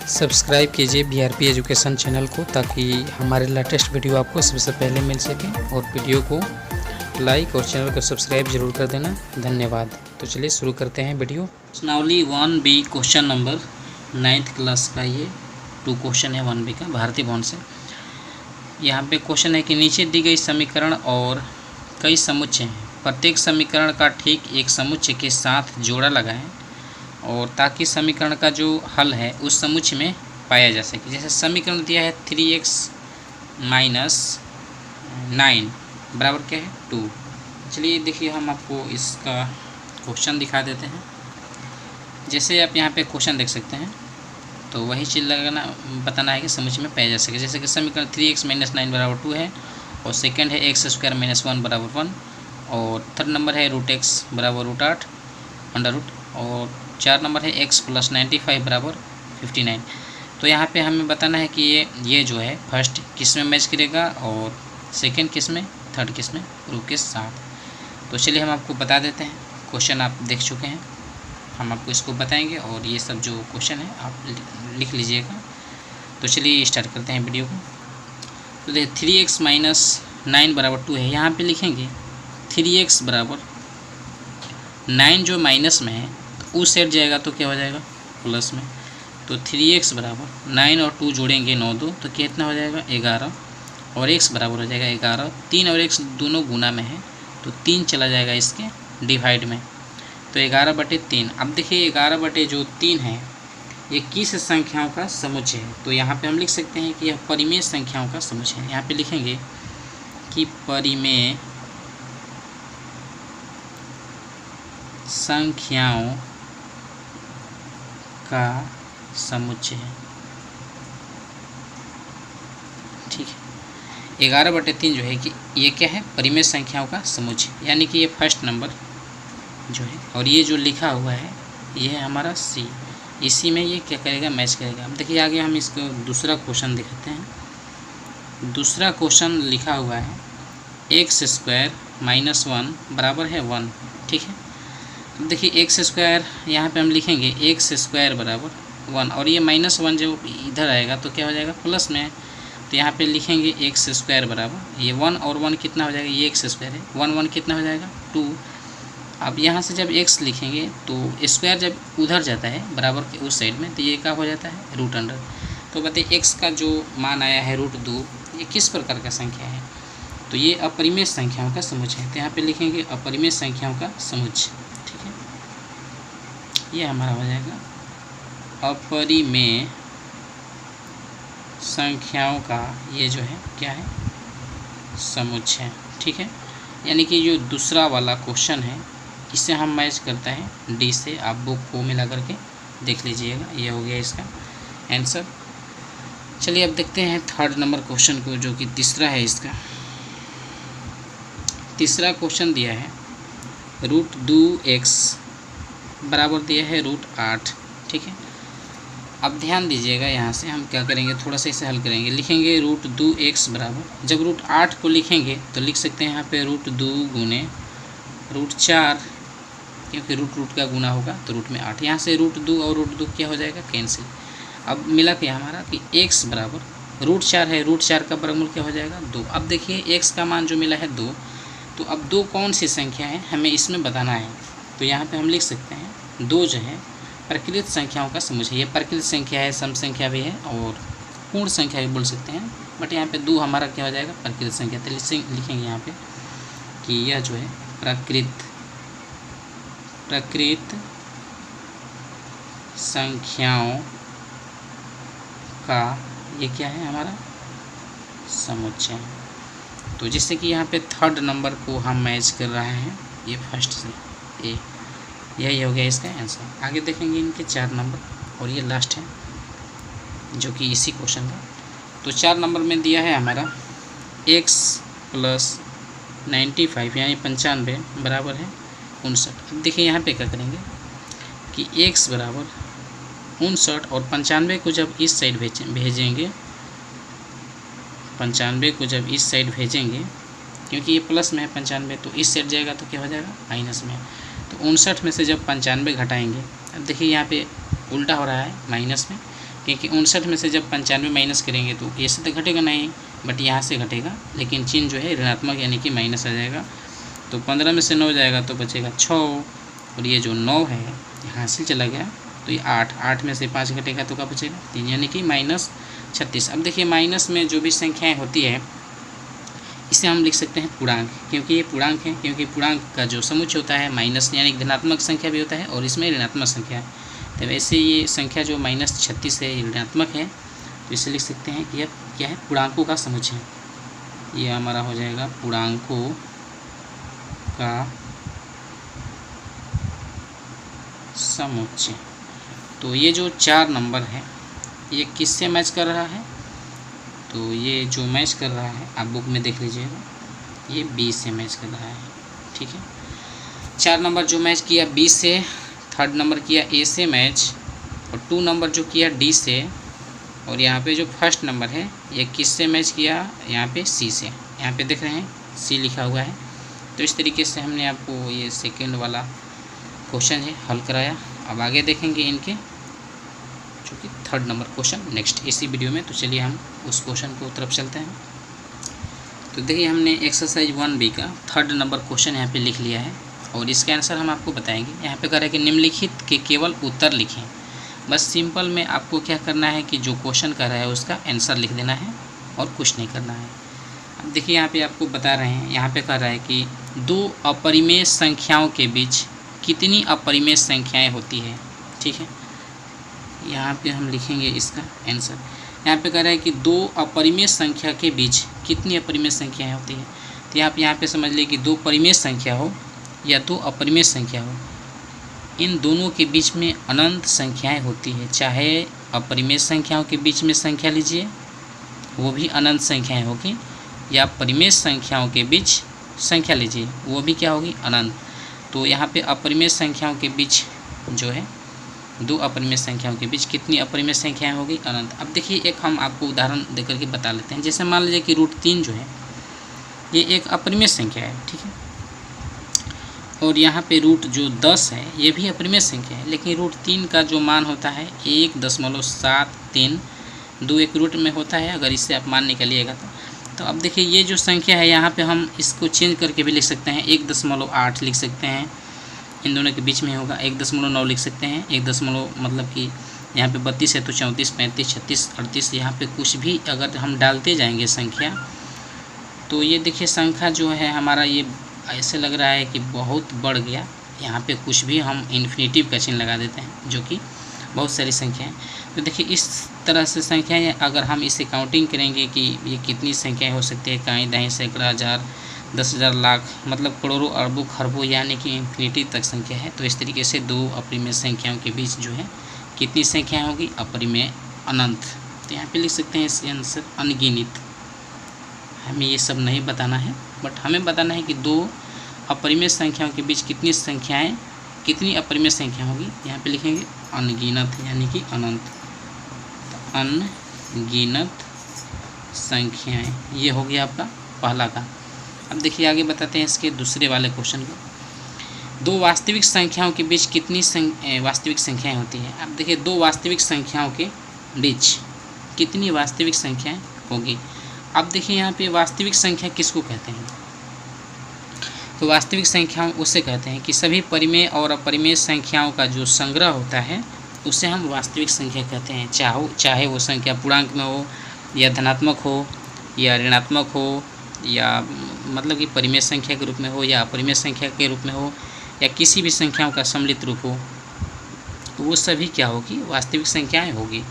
Subscribe कीजिए BRP education channel को ताकि हमारे लेटेस्ट वीडियो आपको सबसे पहले मिल सके, और वीडियो को लाइक और चैनल को सब्सक्राइब जरूर कर देना। धन्यवाद। तो चलिए शुरू करते हैं वीडियो। प्रश्नावली 1B question number 9th class का ये 2 क्वेश्चन है 1B का, भारतीय भवन से। यहाँ पे क्वेश्चन है कि नीचे दी गई समीकरण और कई समुच्चय हैं, प्रत्येक समीकरण का ठीक एक समुच्चय के साथ जोड़ा लगाएं और ताकि समीकरण का जो हल है उस समुच्चय में पाया जा सके। जैसे समीकरण दिया है 3x - 9 बराबर क्या है 2। चलिए देखिए हम आपको इसका क्वेश्चन दिखा देते हैं। जैसे आप यहाँ पे क्वेश्चन देख सकते हैं, तो वही चीज़ लगाना बताना है कि समुच्चय में पाया जा सके। जैसे कि समीकरण 3x - 9 बराबर 2 है, और सेकंड है x² - 1 बराबर 1, और थर्ड नंबर है √x बराबर √8 अंडर रूट, और 4 नंबर है x + 95 बराबर 59। तो यहाँ पे हमें बताना है कि ये जो है फर्स्ट किस में मैच करेगा और सेकंड किस में, थर्ड किस में, रू के साथ। तो चलिए हम आपको बता देते हैं। क्वेश्चन आप देख चुके हैं, हम आपको इसको बताएंगे और ये सब जो क्वेश्चन है आप लिख लीजिएगा। तो चलिए स्टार्ट करते हैं वीडियो को। तो देखिए 3x - 9 बराबर 2 है, यहाँ पे लिखेंगे 3x बराबर 9 जो माइनस में है उस सेट जाएगा तो क्या हो जाएगा प्लस में। तो 3x बराबर 9 और 2 जोड़ेंगे 9 2 तो कितना हो जाएगा 11, और x बराबर हो जाएगा 11। 3 और x दोनों गुना में है तो 3 चला जाएगा इसके डिवाइड में, तो 11/3। अब देखिए 11/3 है ये किस संख्याओं का समुच्चय है। तो यहाँ पे हम लिख सकते हैं कि यह परिमेय संख्याओं का समुच्चय है। यहाँ पे लिखेंगे कि परिमेय संख्याओं का समुच्चय है। ठीक है, 11/3 जो है कि ये क्या है परिमेय संख्याओं का समुच्चय, यानी कि ये फर्स्ट नंबर जो है, और ये जो लिखा हुआ है ये है हमारा C, इसी में ये क्या करेगा मैच करेगा। अब देखिए आगे हम इसको दूसरा क्वेश्चन दिखाते हैं। दूसरा क्वेश्चन लिखा हुआ है x² - 1 बराबर है 1। ठीक है, अब देखिए x² यहाँ पे हम लिखेंगे x² बराबर 1, और ये -1 जो इधर आएगा तो क्या हो जाएगा प्लस में। तो यहाँ पे लिखेंगे x² बराबर ये 1 और 1 कितना हो जाएगा, ये x² है, 1 1 कितना हो जाएगा 2। अब यहाँ से जब x लिखेंगे तो स्क्वायर जब उधर जाता है बराबर के उस साइड में तो ये क्या हो जाता है √अंडर। तो बताइए x का जो मान आया है √2, ये किस प्रकार का संख्या है। तो ये अपरिमेय संख्याओं का समुच्चय है। तो यहाँ पे लिखेंगे अपरिमेय संख्याओं का समुच्चय। ठीक है, ये हमारा हो जाएगा अपरिमेय संख्याओं का ये जो है क्या है समुच्चय। ठीक है, यानी कि जो दूसरा वाला क्वेश्चन है इससे हम मैच करता है डी से। आप बुक को मिला करके देख लीजिएगा, ये हो गया इसका आंसर। चलिए अब देखते हैं थर्ड नंबर क्वेश्चन को, जो कि तीसरा है इसका। तीसरा क्वेश्चन दिया है √2x बराबर दिया है √8। ठीक है, अब ध्यान दीजिएगा, यहाँ से हम क्या करेंगे थोड़ा सा इसे हल करेंगे। लिखेंगे √2x बराबर, जब √8 को लिखेंगे तो लिख सकते हैं यहाँ पे √2 गुने √4, क्योंकि रूट का गुना होगा तो रूट में 8। यहाँ से √2 और √2 क्या हो जाएगा कैंसिल। अब मिला क्या हमारा कि x बराबर √4 है, √4 का वर्गमूल क्या हो जाएगा 2। अब देखिए x का मान जो मिला है 2, तो अब 2 कौन सी संख्या है हमें इसमें बताना है। तो यहाँ पे हम लिख सकते हैं 2 जो है प्रकृत संख्याओं का समुच्चय। ये प्रकृत संख्या है, सम संख्या भी है और पूर्ण संख्या भी बोल सकते हैं, बट यहाँ पे 2 हमारा क्या हो जाएगा प्रकृत संख्या। तो लिखेंगे यहाँ पे कि यह जो है प्रकृत संख्याओं का ये क्या है हमारा समुच्चय। तो जिससे कि यहाँ पे थर्ड नंबर को हम मैच कर रहे हैं, ये फर्स्ट से ए, यही हो गया इसका आंसर। आगे देखेंगे इनके 4 नंबर, और ये लास्ट है जो कि इसी क्वेश्चन का। तो 4 नंबर में दिया है हमारा x + 95 यानी 95 बराबर है 59। अब देखिए यहाँ पे क्या करेंगे कि x बराबर 59 और 95 को जब इस साइड भेजेंगे, 95 को जब इस साइड भेजेंगे, क्योंकि ये प्लस में है 95, तो इस साइड जाएगा तो क्या हो जाएगा माइनस में। तो 59 में से जब 95 घटाएंगे, अब देखिए यहाँ पे उल्टा हो रहा है माइनस में, क्योंकि 59 में से जब 95 माइनस करेंगे तो ये से तो घटेगा नहीं, बट यहाँ से घटेगा, लेकिन चिन्ह जो है ऋणात्मक यानी कि माइनस आ जाएगा। तो 15 में से 9 जाएगा तो बचेगा 6, और ये जो 9 है यहाँ से चला गया तो ये 8 में से 5 घटेगा तो क्या बचेगा 3, यानी कि -36। अब देखिए माइनस में जो भी संख्याएँ होती है इसे हम लिख सकते हैं पूर्णांक, क्योंकि ये पूर्णांक है, क्योंकि पूर्णांक का जो समुच्चय होता है माइनस यानी कि धनात्मक संख्या भी होता है और इसमें ऋणात्मक संख्या है। तो वैसे ये संख्या जो -36 है ये ऋणात्मक है, तो इसे लिख सकते हैं कि यह क्या है, पूर्णांकों का समुच्चय। ये हमारा हो जाएगा पूर्णांकों का समुच्चय। तो ये जो 4 नंबर है ये किससे मैच कर रहा है, तो ये जो मैच कर रहा है आप बुक में देख लीजिएगा, ये बी से मैच कर रहा है। ठीक है, 4 नंबर जो मैच किया बी से, 3rd नंबर किया ए से मैच, और 2 नंबर जो किया डी से, और यहाँ पे जो 1st नंबर है ये किससे मैच किया, यहाँ पे सी से। यहाँ पे देख रहे हैं सी लिखा हुआ है। तो इस तरीके से हमने आपको ये 2nd वाला क्वेश्चन है हल कराया। अब आगे देखेंगे इनके जो कि 3rd नंबर क्वेश्चन नेक्स्ट इसी वीडियो में। तो चलिए हम उस क्वेश्चन को तरफ चलते हैं। तो देखिए हमने एक्सरसाइज 1B का 3rd नंबर क्वेश्चन यहाँ पे लिख लिया है, और इसका आंसर हम आपको बताएंगे। यहाँ पे कह रहा है कि निम्नलिखित के केवल उत्तर लिखें। बस सिंपल में आपको क्या करना है कि जो क्वेश्चन कर रहा है उसका आंसर लिख देना है और कुछ नहीं करना है। अब देखिए यहाँ पे आपको बता रहे हैं, यहाँ पे कह रहा है कि 2 अपरिमेय संख्याओं के बीच कितनी अपरिमेय संख्याएँ होती है। ठीक है, यहाँ पे हम लिखेंगे इसका आंसर। यहाँ पे कह रहा है कि 2 अपरिमेय संख्या के बीच कितनी अपरिमेय संख्याएँ होती हैं। तो आप यहाँ पे समझ लिए कि 2 परिमेय संख्या हो या 2 अपरिमेय संख्या हो, इन दोनों के बीच में अनंत संख्याएँ होती है। चाहे अपरिमेय संख्याओं के बीच में संख्या लीजिए वो भी अनंत संख्याएँ होगी, या परिमेय संख्याओं के बीच संख्या लीजिए वो भी क्या होगी, अनंत। तो यहाँ पे अपरिमेय संख्याओं के बीच जो है 2 अपरिमेय संख्याओं के बीच कितनी अपरिमेय संख्याएं होगी, अनंत। अब देखिए एक हम आपको उदाहरण देकर के बता लेते हैं। जैसे मान लीजिए कि √3 जो है ये एक अपरिमेय संख्या है। ठीक है, और यहाँ पे रूट जो 10 है ये भी अपरिमेय संख्या है, लेकिन √3 का जो मान होता है 1.73, 2 एक रूट में होता है अगर इससे आप मान निकालिएगा तो अब देखिए ये जो संख्या है यहाँ पे हम इसको चेंज करके भी लिख सकते हैं, 1.8 लिख सकते हैं, इन दोनों के बीच में होगा 1.9 लिख सकते हैं। 1 मतलब कि यहाँ पे 32 है तो 34, 35, 36, 38, यहाँ पे कुछ भी अगर हम डालते जाएंगे संख्या तो ये देखिए संख्या जो है हमारा ये ऐसे लग रहा है कि बहुत बढ़ गया। यहाँ पे कुछ भी हम इन्फिनेटिव का चिन्ह लगा देते हैं जो कि बहुत सारी संख्याएं। तो देखिए इस तरह से संख्याएं अगर हम इसे काउंटिंग करेंगे कि ये कितनी संख्याएं हो सकती है, कहीं दहीं सैकड़ा, हज़ार, 10,000, लाख, मतलब करोड़ों, अरबों, खरबों, यानी कि इन्फिनिटी तक संख्या है। तो इस तरीके से 2 अपरिमेय संख्याओं के बीच जो है कितनी संख्याएं होगी, अपरिमेय, अनंत। तो यहाँ पे लिख सकते हैं इसका आंसर अनगिनत। हमें ये सब नहीं बताना है, बट हमें बताना है कि 2 अपरिमेय संख्याओं के बीच कितनी अपरिमेय संख्या होगी। यहाँ पे लिखेंगे अनगिनत यानी कि अनंत। तो अनगिनत संख्याएँ ये हो गया आपका पहला का। अब देखिए आगे बताते हैं इसके दूसरे वाले क्वेश्चन को। 2 वास्तविक संख्याओं के बीच कितनी वास्तविक संख्याएं होती हैं। अब देखिए 2 वास्तविक संख्याओं के बीच कितनी वास्तविक संख्याएं होगी। अब देखिए यहाँ पे वास्तविक संख्या किसको कहते हैं, तो वास्तविक संख्याओं उसे कहते हैं कि सभी परिमेय और अपरिमेय संख्याओं का जो संग्रह होता है उसे हम वास्तविक संख्या कहते हैं। चाहे वो संख्या पूर्णांक में हो या धनात्मक हो या ऋणात्मक हो, या मतलब कि परिमेय संख्या के रूप में हो या अपरिमेय संख्या के रूप में हो, या किसी भी संख्याओं का सम्मिलित रूप हो, तो वो सभी क्या होगी, वास्तविक संख्याएं होगी।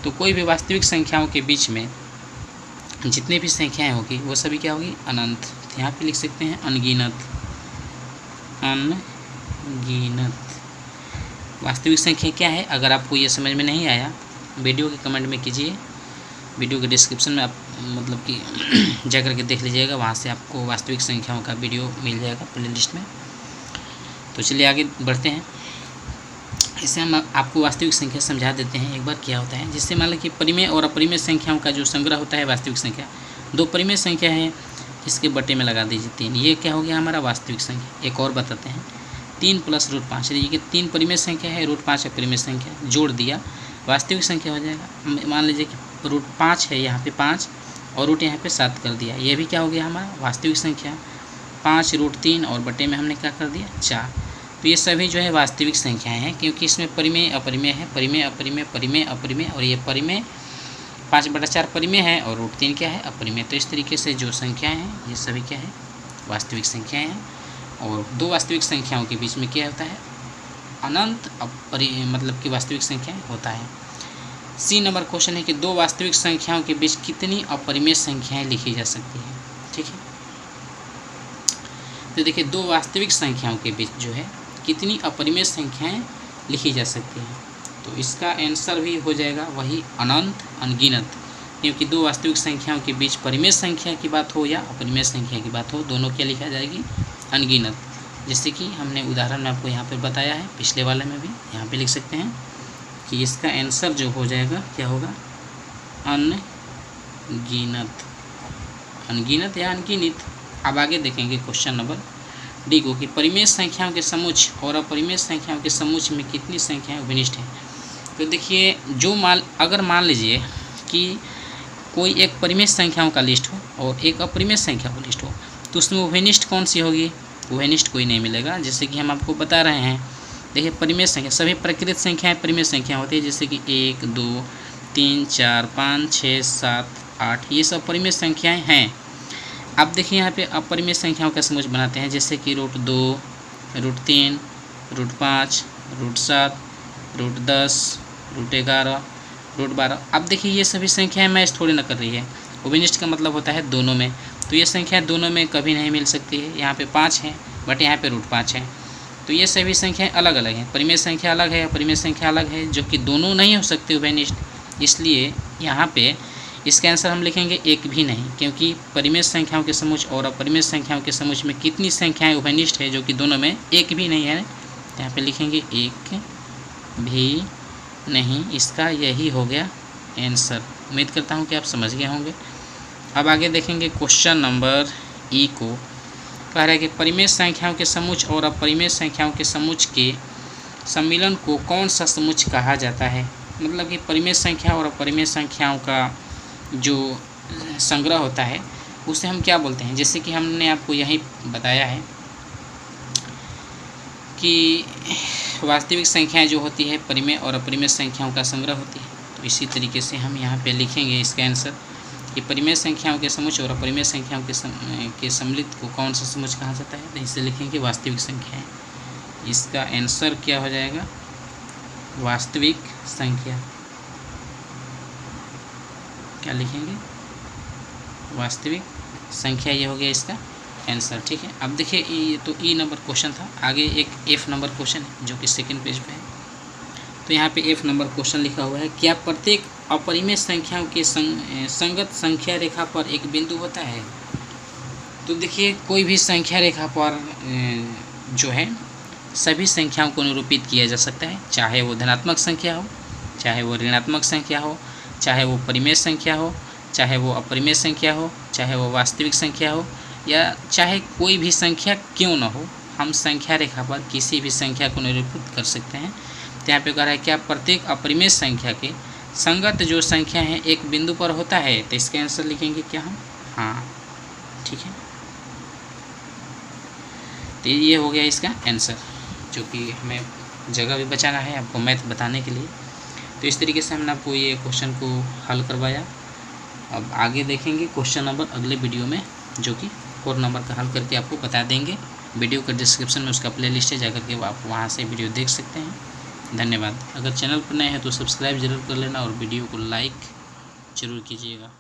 तो कोई भी वास्तविक संख्याओं के बीच में जितनी भी संख्याएं होगी वो सभी क्या होगी, अनंत। तो यहाँ पे लिख सकते हैं अनगिनत। अनगिनत वास्तविक संख्या क्या है, अगर आपको ये समझ में नहीं आया वीडियो के कमेंट में कीजिए, वीडियो के डिस्क्रिप्शन में आप मतलब कि जा कर के देख लीजिएगा, वहाँ से आपको वास्तविक संख्याओं का वीडियो मिल जाएगा प्लेलिस्ट में। तो चलिए आगे बढ़ते हैं। इसे हम आपको वास्तविक संख्या समझा देते हैं एक बार क्या होता है। जिससे मान लो कि परिमेय और अपरिमेय संख्याओं का जो संग्रह होता है वास्तविक संख्या, 2 परिमेय संख्या है इसके बटे में लगा दीजिए 3, ये क्या हो गया हमारा वास्तविक संख्या। एक और बताते हैं, 3 + √5, ये कि 3 परिमेय संख्या है, √5 अपरिमेय संख्या, जोड़ दिया वास्तविक संख्या हो जाएगा। मान लीजिए कि रूट 5 है, यहाँ पे 5 और रूट यहाँ पे 7 कर दिया, ये भी क्या हो गया हमारा वास्तविक संख्या। 5 रूट 3 और बटे में हमने क्या कर दिया 4। तो ये सभी जो है वास्तविक संख्याएं हैं, क्योंकि इसमें परिमेय अपरिमेय है, परिमेय अपरिमेय परिमेय अपरिमेय, और ये परिमेय 5/4 परिमेय है और रूट 3 क्या है अपरिमेय। तो इस तरीके से जो संख्याएं हैं ये सभी क्या है वास्तविक संख्याएं हैं। और दो वास्तविक संख्याओं के बीच में क्या होता है अनंत मतलब कि वास्तविक संख्याएं होता है। सी नंबर क्वेश्चन है कि दो वास्तविक संख्याओं के बीच कितनी अपरिमेय संख्याएं लिखी जा सकती हैं। ठीक है, तो देखिए दो वास्तविक संख्याओं के बीच जो है कितनी अपरिमेय संख्याएं लिखी जा सकती हैं। तो इसका आंसर भी हो जाएगा वही अनंत अनगिनत, क्योंकि दो वास्तविक संख्याओं के बीच परिमेय संख्या की बात हो या अपरिमेय संख्या की बात हो, दोनों क्या लिखा जाएगी अनगिनत। जैसे कि हमने उदाहरण में आपको यहाँ पर बताया है, पिछले वाले में भी यहाँ पे लिख सकते हैं कि इसका आंसर जो हो जाएगा क्या होगा अनगिनत, अनगिनत या अनगिनत। अब आगे देखेंगे क्वेश्चन नंबर डी को कि परिमेय संख्याओं के समुच्चय और अपरिमेय संख्याओं के समुच्चय में कितनी संख्याएं विनिष्ट हैं। तो देखिए जो अगर मान लीजिए कि कोई एक परिमेय संख्याओं का लिस्ट हो और एक अपरिमेय संख्या का लिस्ट हो, तो उसमें विनिष्ट कौन सी होगी, विनिष्ट कोई नहीं मिलेगा। जैसे कि हम आपको बता रहे हैं, देखिए परिमेय संख्या सभी प्रकृत संख्याएं परिमेय संख्या होती है, जैसे कि 1 2 3 4 5 6 7 8 ये सब परिमेय संख्याएं हैं। अब देखिए यहाँ पे अपरिमेय संख्याओं का समुच्चय बनाते हैं, जैसे कि root 2 root 3 root 5 root 7 root 10 root 11 root 12। अब देखिए ये सभी संख्याएं मैच थोड़ी ना कर रही है, विनिष्ट का मतलब होता है दोनों में। तो ये संख्या दोनों में कभी नहीं मिल सकती है। यहाँ पे 5 है बट यहाँ पे रूट 5 है, तो ये सभी संख्याएं अलग अलग हैं, परिमेय संख्या अलग है अपरिमेय संख्या अलग है, जो कि दोनों नहीं हो सकते विनिष्ट। इसलिए यहाँ पे इसका आंसर हम लिखेंगे एक भी नहीं, क्योंकि परिमेय संख्याओं के समुच्चय और अपरिमेय संख्याओं के समुच्चय में कितनी संख्याएं उभयनिष्ठ है, जो कि दोनों में एक भी नहीं है। यहाँ पे लिखेंगे एक भी नहीं, इसका यही हो गया आंसर। उम्मीद करता हूँ कि आप समझ गए होंगे। अब आगे देखेंगे क्वेश्चन नंबर ई को, कह रहा है कि परिमेय संख्याओं के समुच्चय और अपरिमेय संख्याओं के समुच्चय के सम्मिलन को कौन सा समुच्चय कहा जाता है। मतलब कि परिमेय संख्या और अपरिमेय संख्याओं का जो संग्रह होता है उसे हम क्या बोलते हैं। जैसे कि हमने आपको यही बताया है कि वास्तविक संख्याएं जो होती है परिमेय और अपरिमेय संख्याओं का संग्रह होती है। तो इसी तरीके से हम यहाँ पे लिखेंगे इसका आंसर कि परिमेय संख्याओं के समुच्चय और अपरिमेय संख्याओं के सम्मिलित को कौन सा समुच्चय कहा जाता है। तो इसे लिखेंगे वास्तविक संख्याएँ। इसका आंसर क्या हो जाएगा वास्तविक संख्या। क्या लिखेंगे वास्तविक संख्या, ये हो गया इसका आंसर। ठीक है, अब देखिए ये तो ई नंबर क्वेश्चन था, आगे एक एफ नंबर क्वेश्चन है जो कि सेकंड पेज पे है। तो यहाँ पे एफ नंबर क्वेश्चन लिखा हुआ है, क्या प्रत्येक अपरिमेय संख्याओं के संगत संख्या रेखा पर एक बिंदु होता है। तो देखिए कोई भी संख्या रेखा पर जो है सभी संख्याओं को निरूपित किया जा सकता है, चाहे वो धनात्मक संख्या हो, चाहे वो ऋणात्मक संख्या हो, चाहे वो परिमेय संख्या हो, चाहे वो अपरिमेय संख्या हो, चाहे वो वास्तविक संख्या हो, या चाहे कोई भी संख्या क्यों न हो, हम संख्या रेखा पर किसी भी संख्या को निरूपित कर सकते हैं। तो यहाँ पे कह रहा है क्या प्रत्येक अपरिमेय संख्या के संगत जो संख्या है एक बिंदु पर होता है। तो इसका आंसर लिखेंगे क्या हम, हाँ ठीक है। तो ये हो गया इसका आंसर, जो कि हमें जगह भी बचाना है आपको मैथ बताने के लिए। तो इस तरीके से हमने आपको ये क्वेश्चन को हल करवाया। अब आगे देखेंगे क्वेश्चन नंबर अगले वीडियो में, जो कि 4 नंबर का हल करके आपको बता देंगे। वीडियो के डिस्क्रिप्शन में उसका प्लेलिस्ट है, जाकर के आप वहाँ से वीडियो देख सकते हैं। धन्यवाद। अगर चैनल पर नए हैं तो सब्सक्राइब जरूर कर लेना और वीडियो को लाइक ज़रूर कीजिएगा।